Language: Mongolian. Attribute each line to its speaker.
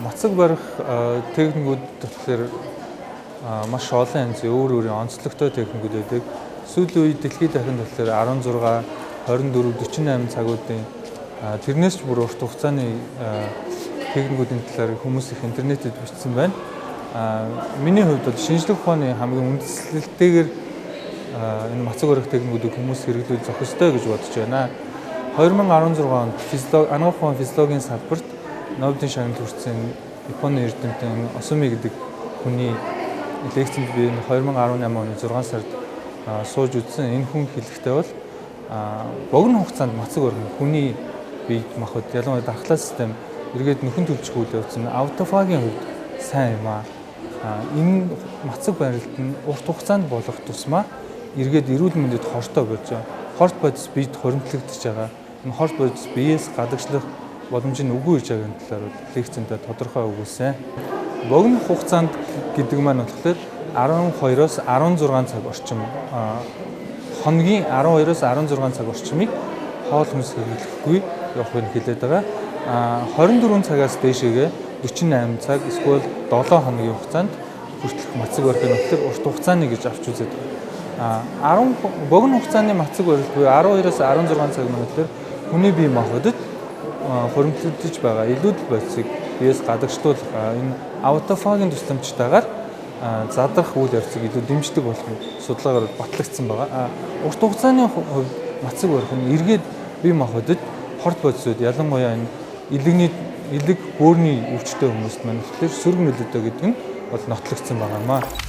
Speaker 1: Мацаг барих техникүүд болохоор маш олон янзын өөр өөрийн онцлогтой техникүүд байдаг. Сүүлийн үед дэлхийд дахинд болохоор 16, 24, 48 цагуудын тэрнээс ч бүр урт хугацааны техникүүдийн талаар хүмүүс их интернетэд бичсэн байна. Миний хувьд бол шинжлэх ухааны хамгийн үндэслэлтэйгээр энэ мацаг барих техникүүдийг хүмүүс хэрэглүүл зохих ёстой гэж бодож байна. 2016 онд анагаах ухааны физиологийн салбарт Нобелийн шагналыг хүртсэн Японы эрдэмтэн Осуми гэдэг хүний лекцэнд би 2018 оны 6 сард сууж үзсэн. Энэ хүн хэлэхдээ бол богино хугацаанд мацаг барих нь хүний биед махбод ялангуяа дархлаа систем эргээд нөхөн төлчих үйл явц нь аутофагийн хувьд сайн юм аа. Энэ мацаг барилт нь урт хугацаанд болох тусмаа эргээд эрүүл мэндэд хортой болж байгаа. Хорт бодис биед хуримтлагдчихж байгаа. Энэ хорт бодис биеэс гадагшлах боломж нь үгүй гэж байгаа талаар лекцэнд тодорхой өгүүлсэн. Богино хугацаанд гэдэг маань болохоор 12-оос 16 цаг орчим хоногийн 12-оос 16 цаг орчмыг хоол хүнс хэрэглэхгүй явахыг хэлээд байгаа. 24 цагаас дээшээгээ 48 цаг эсвэл 7 хоногийн хугацаанд хүртэлх мацаг барих нь болохоор урт хугацааны гэж авч үзээд байгаа. Богино хугацааны мацаг барилт буюу 12-оос 16 цаг мөрөөр хүний бие махбодод хуримтлагдж байгаа илүүдэл бодисыг биеэс гадагшлуулах энэ аутофагийн тусламжтайгаар задрах үйл явцыг илүү дэмждэг болох судалгаагаар батлагдсан байгаа. Урт хугацааны хувьд мацаг барих нь эргээд бие махбодод хорт бодисууд ялангуяа энэ илэг бөөрийн өвчтөй хүмүүст маань тэгэхээр сөрөг нөлөөтэй гэдэг нь бол нотлогдсон байгаа юм аа.